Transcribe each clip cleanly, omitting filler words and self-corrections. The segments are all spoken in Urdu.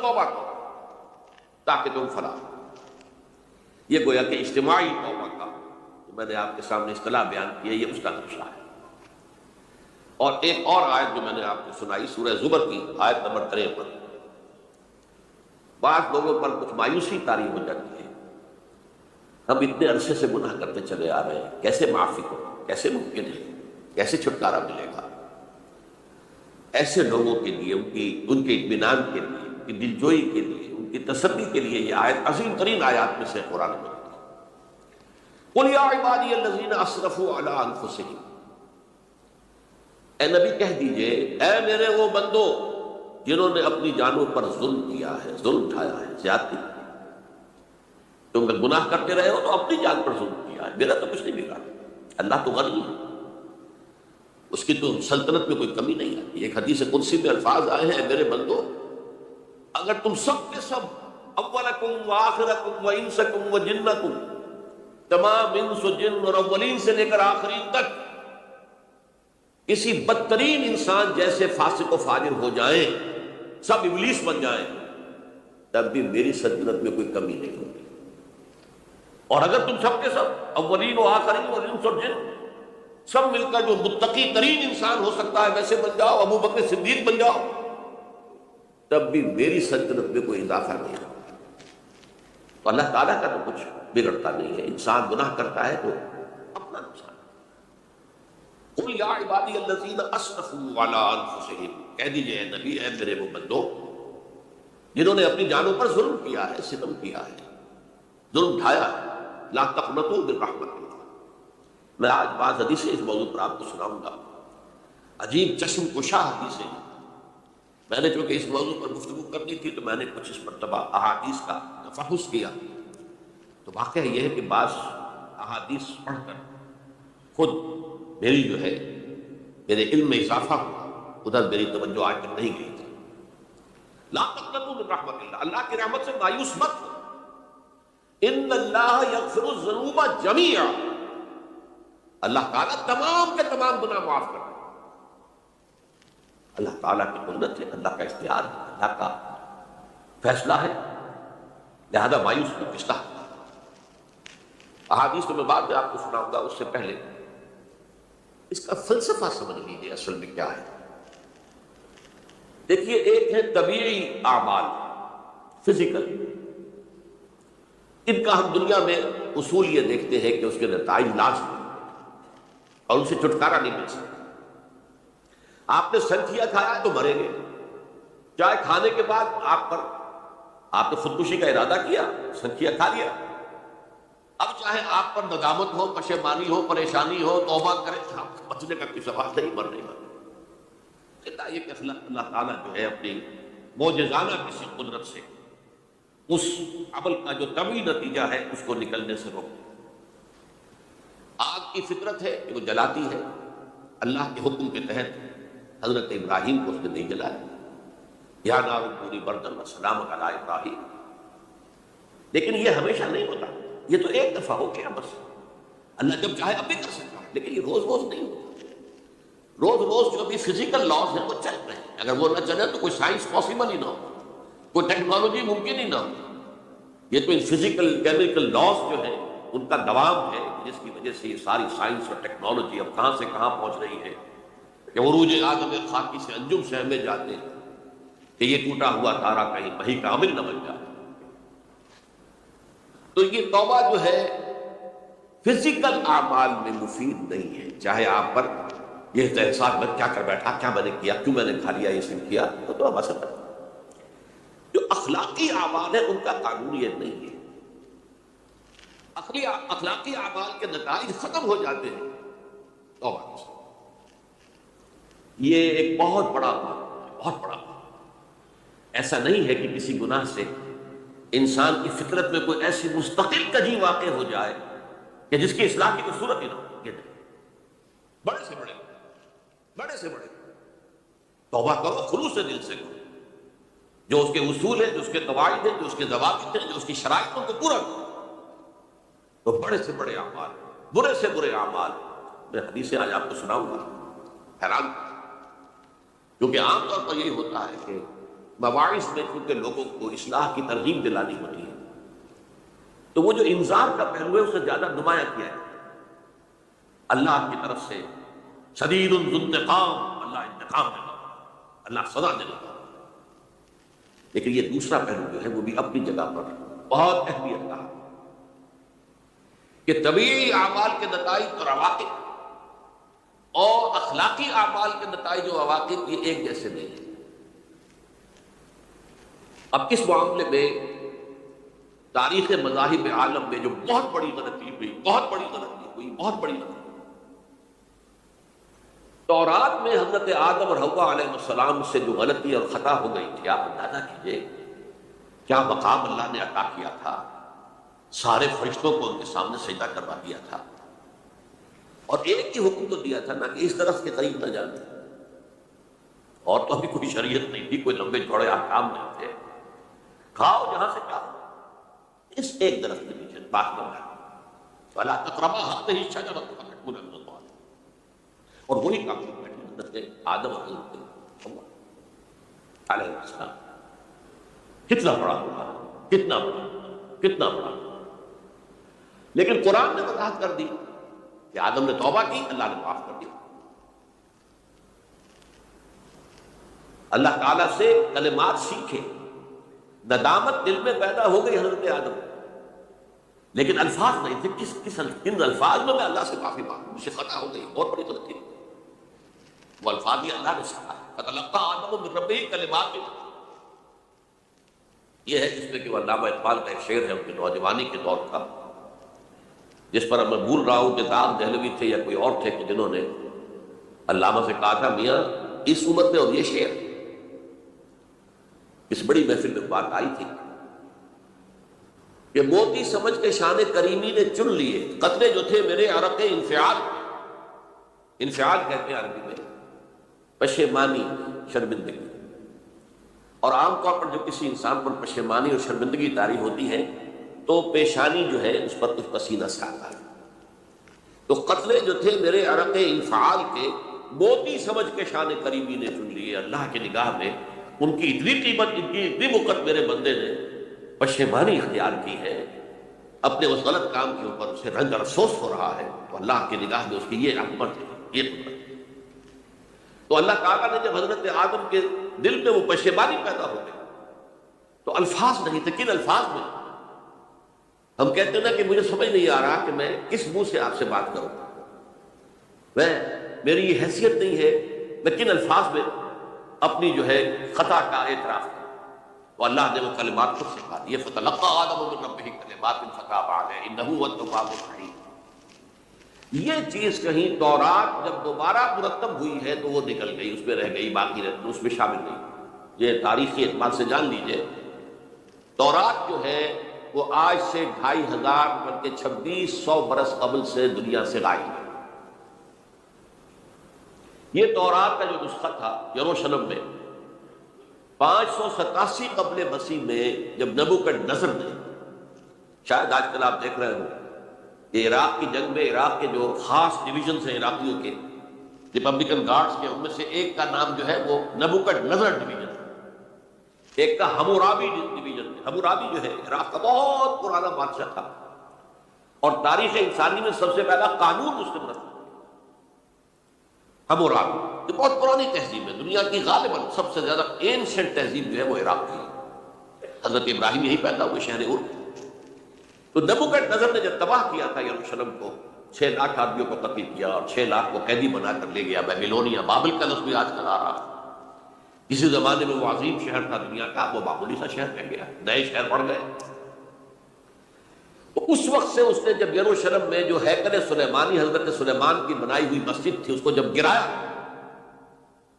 توبہ کرو تاکہ تم فلاح۔ یہ گویا کہ اجتماعی توبہ کا جو میں نے آپ کے سامنے اصطلاح بیان کی ہے، یہ اس کا نقشہ ہے۔ اور ایک اور آیت جو میں نے آپ کو سنائی سورہ زمر کی آیت نمبر 53، بعض لوگوں پر کچھ مایوسی طاری ہو جاتی ہے، ہم اتنے عرصے سے گناہ کرتے چلے آ رہے ہیں، کیسے معافی ہو، کیسے ممکن ہے، کیسے چھٹکارا ملے گا؟ ایسے لوگوں کے لیے ان کے اطمینان کے لیے، ان کی دلجوئی کے لیے، ان کی تسلی کے لیے یہ آیت عظیم ترین آیات میں سے قرآن مجید ہے۔ قل یا عبادی الذین اسرفوا علی انفسہم، اے نبی کہہ دیجئے اے میرے وہ بندو جنہوں نے اپنی جانوں پر ظلم کیا ہے، ظلم اٹھایا ہے، زیادتی۔ تم اگر گناہ کرتے رہے ہو تو اپنی جان پر ظلم کیا ہے، میرا تو کچھ نہیں بگڑا، اللہ تو غنی ہے، اس کی تو سلطنت میں کوئی کمی نہیں آتی۔ ایک حدیث قدسی میں الفاظ آئے ہیں، میرے بندو اگر تم سب کے سب، اولکم وآخرکم وانسکم وجنکم، تمام انس و جن اور اولین سے لے کر آخرین تک کسی بدترین انسان جیسے فاسق و فاجر ہو جائیں، سب ابلیس بن جائیں، تب بھی میری سلطنت میں کوئی کمی نہیں ہوگی۔ اور اگر تم سب کے سب اولین و آخرین اور انس اور جن سب مل کر جو متقی ترین انسان ہو سکتا ہے ویسے بن جاؤ، ابو بکر صدیق بن جاؤ، تب بھی میری سلطنت میں کوئی اضافہ نہیں ہوگا۔ تو اللہ تعالیٰ کا تو کچھ بگڑتا نہیں ہے، انسان گناہ کرتا ہے تو اپنا نقصان۔ قل یا عبادی الذین اسرفوا علی انفسہم، کہہ دیجئے اے نبی اے میرے وہ بندو جنہوں نے اپنی جانوں پر ظلم کیا ہے، ستم کیا ہے، ظلم اٹھایا ہے، لا تقنطوا من رحمت اللہ۔ میں آج بعض حدیثیں اس موضوع پر آپ کو سناؤں گا، عجیب چشم کشا حدیثیں۔ میں نے چونکہ اس موضوع پر گفتگو کرنی تھی تو میں نے کچھ اس مرتبہ احادیث کا تفحص کیا، تو واقعہ یہ ہے کہ بعض احادیث پڑھ کر خود میری جو ہے میرے علم میں اضافہ ہوا، ادھر میری توجہ آج تک نہیں گئی تھی۔ لا تقنطوا من رحمت اللہ، اللہ کی رحمت سے مایوس مت ہو، ان اللہ یغفر الذنوب جميعا، اللہ تعالیٰ تمام کے تمام گناہ معاف کرتا ہے۔ اللہ تعالیٰ کی قدرت ہے، اللہ کا اختیار ہے، اللہ کا فیصلہ ہے، لہذا مایوس کو کس طرح۔ احادیث تو میں بعد میں آپ کو سناؤں گا، اس سے پہلے اس کا فلسفہ سمجھ لیجیے اصل میں کیا ہے۔ دیکھیے، ایک ہے طبیعی اعمال، فزیکل، ان کا ہم دنیا میں اصول یہ دیکھتے ہیں کہ اس کے نتائج لازم اور ان سے چھٹکارا نہیں مل سکتا۔ آپ نے سنکھیا کھایا تو مریں گے، چائے کھانے کے بعد آپ نے خودکشی کا ارادہ کیا، سنکھیا کھا لیا، اب چاہے آپ پر ندامت ہو، پشیمانی ہو، پریشانی ہو، توبہ کریں، آپ کو بچنے کا کوئی سوال نہیں، مرنے کا۔ یہ کہ اللہ تعالیٰ جو ہے اپنی معجزانہ کسی قدرت سے اس عمل کا جو طبعی نتیجہ ہے اس کو نکلنے سے روک۔ آگ کی فطرت ہے کہ وہ جلاتی ہے، اللہ کے حکم کے تحت حضرت ابراہیم کو اس نے نہیں جلایا، یا نار کونی بردن وسلام علی ابراہیم۔ لیکن یہ ہمیشہ نہیں ہوتا، یہ تو ایک دفعہ ہو گیا بس، اللہ جب چاہے اب بھی کر سکتا ہے، لیکن یہ روز روز نہیں ہوتا۔ روز روز جو بھی فزیکل لاز ہیں وہ چل رہے ہیں، اگر وہ نہ چلے تو کوئی سائنس پاسبل ہی نہ ہو، کوئی ٹیکنالوجی ممکن ہی نہ ہو۔ یہ تو ان فزیکل کیمیکل لاز جو ہیں ان کا دوام ہے، جس کی وجہ سے یہ ساری سائنس اور ٹیکنالوجی اب کہاں سے کہاں پہنچ رہی ہے کہ عروج آدم خاکی سے انجم سے ہمیں جاتے ہیں کہ یہ ٹوٹا ہوا تارا کہیں وہی کامل نہ بن جائے۔ تو یہ توبہ جو ہے فزیکل اعمال میں مفید نہیں ہے، چاہے آپ پر یہ احساس میں کیا کر بیٹھا، کیا میں نے کیا، کیوں میں نے کھا لیا، یہ سن کیا، تو توبہ سے بچ۔ جو اخلاقی اعمال ہے ان کا قانون یہ نہیں ہے، اخلاقی اعمال کے نتائج ختم ہو جاتے ہیں توبہ سے۔ یہ ایک بہت بڑا ایسا نہیں ہے کہ کسی گناہ سے انسان کی فطرت میں کوئی ایسی مستقل کجی واقع ہو جائے کہ جس کی اصلاح کی کوئی صورت ہی نہ ہو۔ یہ نہیں، بڑے سے بڑے توبہ کرو، خلوص دل سے کرو، جو اس کے اصول ہیں، جو اس کے قواعد ہیں، جو اس کے ضوابط ہیں، جو اس کی شرائط ان کو پورا کرو۔ تو بڑے سے بڑے اعمال، برے سے برے اعمال، میں حدیثیں آج آپ کو سناؤں گا، حیران، کیونکہ عام طور پر یہی ہوتا ہے کہ مواعظ میں چونکہ لوگوں کو اصلاح کی ترغیب دلانی ہوتی ہے، تو وہ جو انذار کا پہلو ہے اسے زیادہ نمایاں کیا ہے اللہ کی طرف سے۔ شدید ذو انتقام، اللہ انتقام دینا، اللہ سزا دینا۔ لیکن یہ دوسرا پہلو جو ہے وہ بھی اپنی جگہ پر بہت اہمیت کا ہے کہ طبیعی اعمال کے نتائج اور عواقب اور اخلاقی اعمال کے نتائج و عواقب یہ ایک جیسے نہیں ہیں۔ اب اس معاملے میں تاریخ مذاہب عالم میں جو بہت بڑی غلطی ہوئی، بہت بڑی غلطی، تورات میں حضرت آدم اور حوا علیہ السلام سے جو غلطی اور خطا ہو گئی تھی، آپ اندازہ کیجئے کیا مقام اللہ نے عطا کیا تھا، سارے فرشتوں کو ان کے سامنے سجدہ کروا دیا تھا، اور ایک ہی حکم تو دیا تھا نا کہ اس درخت کے قریب نہ جانا، اور تو ابھی کوئی شریعت نہیں تھی، کوئی لمبے چوڑے احکام نہیں تھے، کھاؤ جہاں سے چاہو، اس ایک درخت کے پیچھے بات نہ ہے فَلَا تَقْرَبَا هَٰذِهِ الشَّجَرَةَ فَتَكُونَا مِنَ الظَّالِمِينَ، اور وہی کام بیٹھے حضرت آدم اور حضرت حوا علیہ السلام۔ کتنا بڑا ہوگا، کتنا بڑا، لیکن قرآن نے وضاحت کر دی کہ آدم نے توبہ کی، اللہ نے معاف کر دیا۔ اللہ تعالیٰ سے کلمات سیکھے، ندامت دل میں پیدا ہو گئی حضرت آدم، لیکن الفاظ نہیں تھے، کن الفاظ میں اللہ سے معافی مانگوں، مجھ سے خطا ہو گئی، بہت بڑی غلطی، وہ الفاظ بھی اللہ نے سکھا۔ فَتَلَقَّىٰ آدَمُ مِن رَبِّهِ كَلِمَاتٍ، یہ ہے جس میں کہ وہ علامہ اقبال کا ایک شعر ہے ان کی نوجوانی کے دور کا، جس پر اب میں بھول رہا ہوں کہ داغ دہلوی تھے یا کوئی اور تھے کہ جنہوں نے علامہ سے کہا تھا میاں اس عمر میں اور یہ شعر، اس بڑی محفل میں بات آئی تھی کہ موتی سمجھ کے شان کریمی نے چن لیے قطرے جو تھے میرے عرق انفعال، انفعال کہتے ہیں عربی میں پشیمانی، شرمندگی، اور عام طور پر جب کسی انسان پر پشیمانی اور شرمندگی طاری ہوتی ہے تو پیشانی جو ہے اس پر کچھ پسینہ سے آتا ہے، تو قطرے جو تھے میرے عرق انفعال کے موتی سمجھ کے شان کریمی نے چن لیے، اللہ کی نگاہ میں ان کی اتنی قیمت، ان کی اتنی وقت میرے بندے نے پشیمانی اختیار کی ہے، اپنے اس غلط کام کے اوپر اسے رنج اور افسوس ہو رہا ہے، تو اللہ کی نگاہ میں اس کی یہ عظمت ہے، یہ قدرت ہے۔ تو اللہ تعالیٰ نے جب حضرت آدم کے دل میں وہ پشیمانی پیدا ہو گئی تو الفاظ نہیں تھے، کن الفاظ میں؟ ہم کہتے ہیں نا کہ مجھے سمجھ نہیں آ رہا کہ میں کس منہ سے آپ سے بات کروں، میری یہ حیثیت نہیں ہے، میں کن الفاظ میں اپنی جو ہے خطا کا اعتراف کروں، تو اللہ نے وہ کلمات خود سکھا دیے، فَتَلَقَّىٰ آدَمُ مِن رَبِّهِ كَلِمَاتٍ فَتَابَ عَلَيْهِ إِنَّهُ هُوَ التَّوَّابُ الرَّحِيمُ۔ یہ چیز کہیں تورات جب دوبارہ مرتب ہوئی ہے تو وہ نکل گئی، اس میں رہ گئی، باقی اس میں شامل نہیں۔ یہ تاریخی اعتبار سے جان لیجئے، تورات جو ہے وہ آج سے 2500 بلکہ 2600 برس قبل سے دنیا سے غائب ہے۔ یہ تورات کا جو نسخہ تھا یروشلم میں 587 قبل مسیح میں جب نبوکدنضر نے، شاید آج کل آپ دیکھ رہے ہوں کہ عراق کی جنگ میں عراق کے جو خاص ڈویژنز ہیں عراقیوں کے ریپبلکن گارڈز کے، ان میں سے ایک کا نام جو ہے وہ نبوکدنضر ڈویژن ہے، ایک کا حمورابی ڈویژن ہے۔ حمورابی جو ہے عراق کا بہت پرانا بادشاہ تھا اور تاریخ انسانی میں سب سے پہلا قانون اس نے بنایا۔ حمورابی یہ بہت پرانی تہذیب ہے، دنیا کی غالباً سب سے زیادہ اینشنٹ تہذیب جو ہے وہ عراق کی ہے، حضرت ابراہیم یہی پیدا ہوئے شہر ارد۔ تو نبوکدنضر نے جب تباہ کیا تھا یروشلم کو، 6 لاکھ آدمیوں کو قتل کیا اور 6 لاکھ کو قیدی بنا کر لے گیا بیبیلونیا، بابل کا لفظ بھی آج کل آ رہا ہے۔ کسی زمانے میں وہ عظیم شہر تھا دنیا کا، وہ معمولی سا شہر رہ گیا، نئے شہر بڑھ گئے۔ تو اس وقت سے اس نے جب یروشلم میں جو ہیکل سلیمانی حضرت سلیمان کی بنائی ہوئی مسجد تھی اس کو جب گرایا،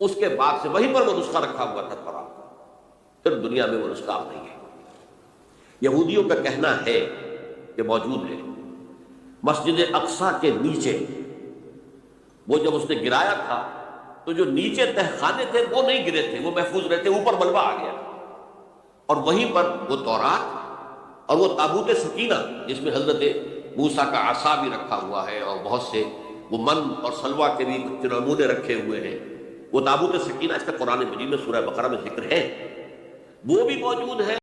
اس کے بعد سے وہیں پر وہ نسخہ رکھا ہوا تھا تورات کا، پھر دنیا میں وہ نسخہ اب نہیں ہے۔ یہودیوں کا کہنا ہے کہ موجود ہے مسجد اقصی کے نیچے، وہ جب اس نے گرایا تھا تو جو نیچے تہخانے تھے وہ نہیں گرے تھے، وہ محفوظ رہتے، اوپر ملبہ آ گیا، اور وہیں پر وہ تورات اور وہ تابوت سکینہ جس میں حضرت موسیٰ کا عصا بھی رکھا ہوا ہے اور بہت سے وہ من اور سلوہ کے بھی نمونے رکھے ہوئے ہیں، وہ تابوت سکینہ اس کا قرآن مجید میں سورہ بقرہ میں ذکر ہے، وہ بھی موجود ہے